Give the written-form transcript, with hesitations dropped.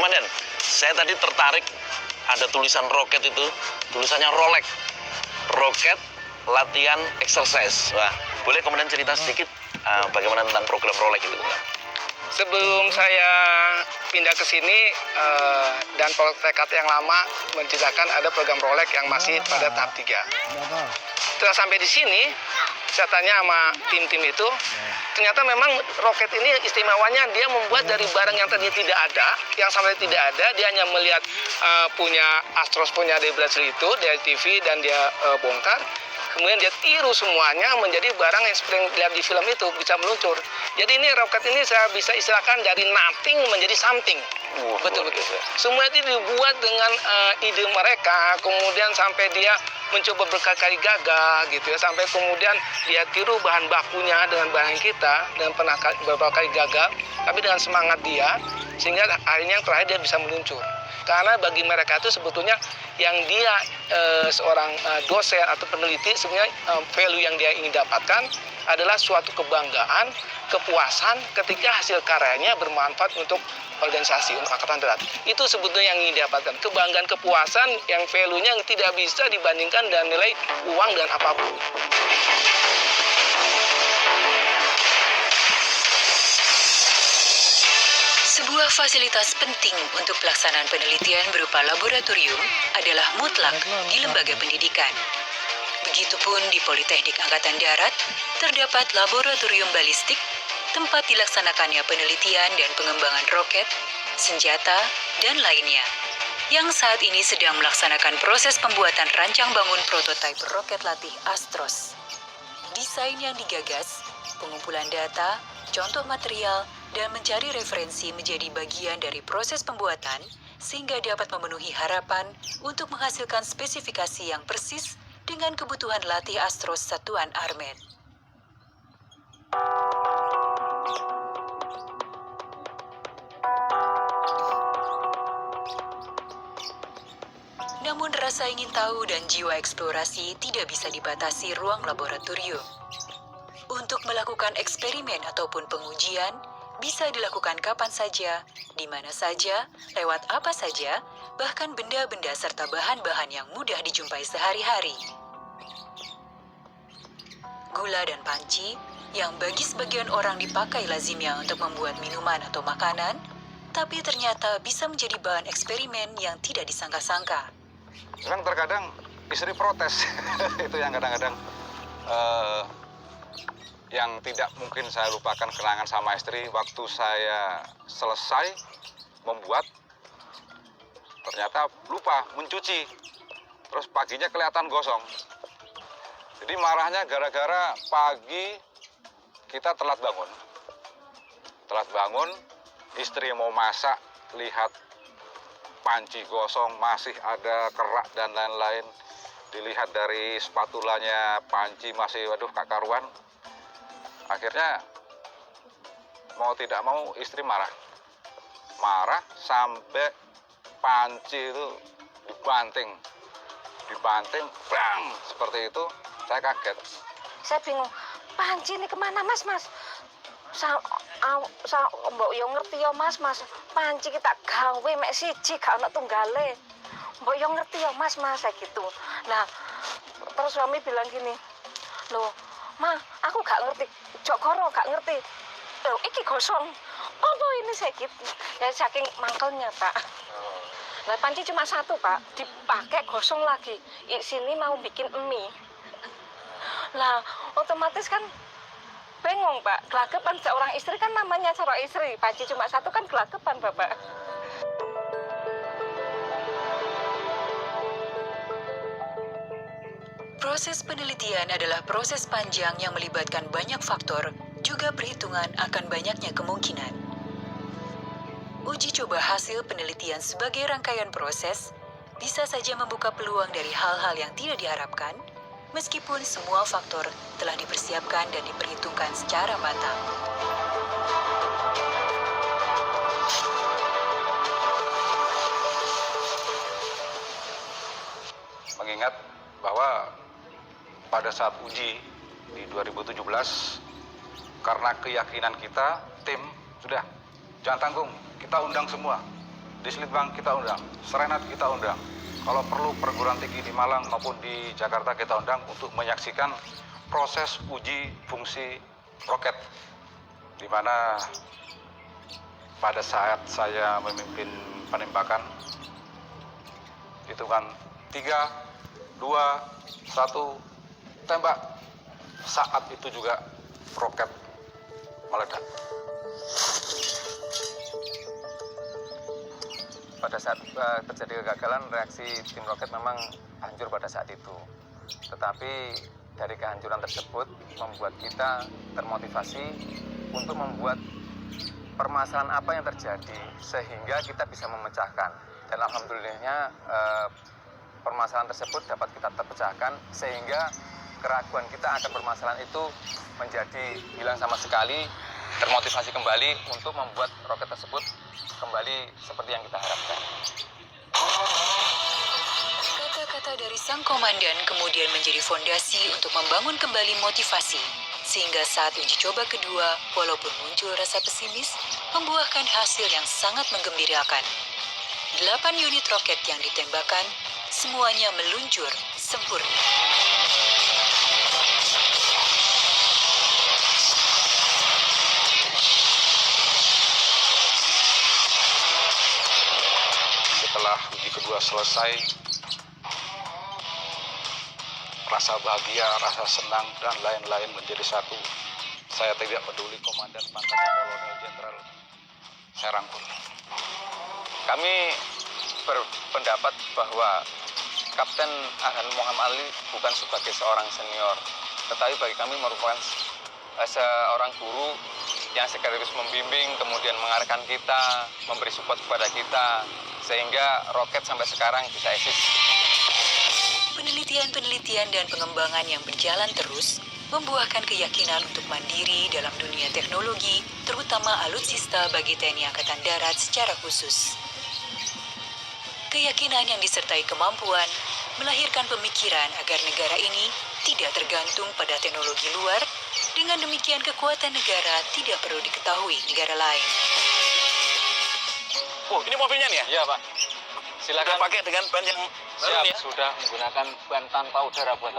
Komandan, saya tadi tertarik ada tulisan roket itu, tulisannya Rolex. Roket latihan exercise. Wah, boleh Komandan cerita sedikit bagaimana tentang program Rolex itu, Komandan? Sebelum saya pindah ke sini dan tekad yang lama menceritakan ada program Rolex yang masih pada tahap 3. Setelah sampai di sini, saya tanya sama tim-tim itu, ternyata memang roket ini istimewanya dia membuat dari barang yang tadi tidak ada, yang sampai tidak ada, dia hanya melihat punya Astros punya dari Brazil itu, dari TV dan dia bongkar. Kemudian dia tiru semuanya menjadi barang yang seperti yang dilihat di film itu bisa meluncur. Jadi ini roket ini saya bisa istilahkan dari nothing menjadi something. Betul-betul. Semua itu dibuat dengan ide mereka, kemudian sampai dia mencoba berkali-kali gagal gitu ya, sampai kemudian dia tiru bahan bakunya dengan bahan kita dan pernah beberapa kali gagal, tapi dengan semangat dia sehingga akhirnya yang terakhir dia bisa meluncur. Karena bagi mereka itu sebetulnya yang dia seorang dosen atau peneliti sebenarnya value yang dia ingin dapatkan adalah suatu kebanggaan, kepuasan ketika hasil karyanya bermanfaat untuk organisasi, untuk Angkatan Darat. Itu sebetulnya yang ingin didapatkan. Kebanggaan, kepuasan yang value-nya yang tidak bisa dibandingkan dengan nilai uang dan apapun. Sebuah fasilitas penting untuk pelaksanaan penelitian berupa laboratorium adalah mutlak di lembaga pendidikan. Begitupun di Politeknik Angkatan Darat, terdapat laboratorium balistik, tempat dilaksanakannya penelitian dan pengembangan roket, senjata, dan lainnya, yang saat ini sedang melaksanakan proses pembuatan rancang bangun prototipe roket latih Astros. Desain yang digagas, pengumpulan data, contoh material, dan mencari referensi menjadi bagian dari proses pembuatan sehingga dapat memenuhi harapan untuk menghasilkan spesifikasi yang persis dengan kebutuhan latih Astros Satuan Armet. Namun rasa ingin tahu dan jiwa eksplorasi tidak bisa dibatasi ruang laboratorium. Untuk melakukan eksperimen ataupun pengujian, bisa dilakukan kapan saja, di mana saja, lewat apa saja, bahkan benda-benda serta bahan-bahan yang mudah dijumpai sehari-hari. Gula dan panci, yang bagi sebagian orang dipakai lazimnya untuk membuat minuman atau makanan, tapi ternyata bisa menjadi bahan eksperimen yang tidak disangka-sangka. Memang terkadang istri protes, itu yang kadang-kadang yang tidak mungkin saya lupakan kenangan sama istri waktu saya selesai membuat, ternyata lupa mencuci, terus paginya kelihatan gosong. Jadi marahnya gara-gara pagi kita telat bangun, istri mau masak, lihat panci gosong, masih ada kerak dan lain-lain, dilihat dari spatulanya panci masih, waduh gak karuan. Akhirnya mau tidak mau istri marah sampai panci itu dibanting, bang, seperti itu. Saya kaget. Saya bingung, panci ini kemana mas? Mbok yo ngerti yo mas, panci kita gawe mek siji gak ono tunggale. Mbok yo ngerti yo mas, saya gitu. Nah, terus suami bilang gini, loh, Ma, aku gak ngerti, Jokoro gak ngerti. Loh, iki gosong. Apa ini saya gitu? Ya saking mangkelnya, Pak. Nah, panci cuma satu, Pak. Dipakai gosong lagi. Sini mau bikin mie. Lah, otomatis kan bingung, Pak. Gelagapan seorang istri kan namanya seorang istri. Panci cuma satu kan gelagapan, Bapak. Proses penelitian adalah proses panjang yang melibatkan banyak faktor, juga perhitungan akan banyaknya kemungkinan. Uji coba hasil penelitian sebagai rangkaian proses bisa saja membuka peluang dari hal-hal yang tidak diharapkan, meskipun semua faktor telah dipersiapkan dan diperhitungkan secara matang. Mengingat bahwa pada saat uji di 2017, karena keyakinan kita, tim, sudah, jangan tanggung, kita undang semua. Dislitbang kita undang, Serenat kita undang. Kalau perlu perguruan tinggi di Malang maupun di Jakarta kita undang untuk menyaksikan proses uji fungsi roket. Di mana pada saat saya memimpin penembakan, hitungan 3, 2, 1, tembak. Saat itu juga roket meledak. Pada saat terjadi kegagalan, reaksi tim roket memang hancur pada saat itu. Tetapi dari kehancuran tersebut membuat kita termotivasi untuk membuat permasalahan apa yang terjadi sehingga kita bisa memecahkan. Dan alhamdulillahnya permasalahan tersebut dapat kita terpecahkan sehingga keraguan kita akan permasalahan itu menjadi hilang sama sekali, termotivasi kembali untuk membuat roket tersebut kembali seperti yang kita harapkan. Kata-kata dari sang komandan kemudian menjadi fondasi untuk membangun kembali motivasi. Sehingga saat uji coba kedua, walaupun muncul rasa pesimis, membuahkan hasil yang sangat menggembirakan. 8 unit roket yang ditembakkan, semuanya meluncur sempurna. Setelah uji kedua selesai, rasa bahagia, rasa senang, dan lain-lain menjadi satu. Saya tidak peduli komandan pangkatnya Kolonel Jenderal, saya rangkul. Kami berpendapat bahwa Kapten Arhan Muhammad Ali bukan sebagai seorang senior, tetapi bagi kami merupakan seorang guru yang sekaligus membimbing, kemudian mengarahkan kita, memberi support kepada kita, sehingga roket sampai sekarang bisa eksis. Penelitian-penelitian dan pengembangan yang berjalan terus membuahkan keyakinan untuk mandiri dalam dunia teknologi, terutama alutsista bagi TNI Angkatan Darat secara khusus. Keyakinan yang disertai kemampuan melahirkan pemikiran agar negara ini tidak tergantung pada teknologi luar. Dengan demikian kekuatan negara tidak perlu diketahui negara lain. Oh, ini mobilnya nih ya? Iya, Pak. Silakan pakai dengan ban yang baru Siap, nih ya. sudah menggunakan ban tanpa udara buat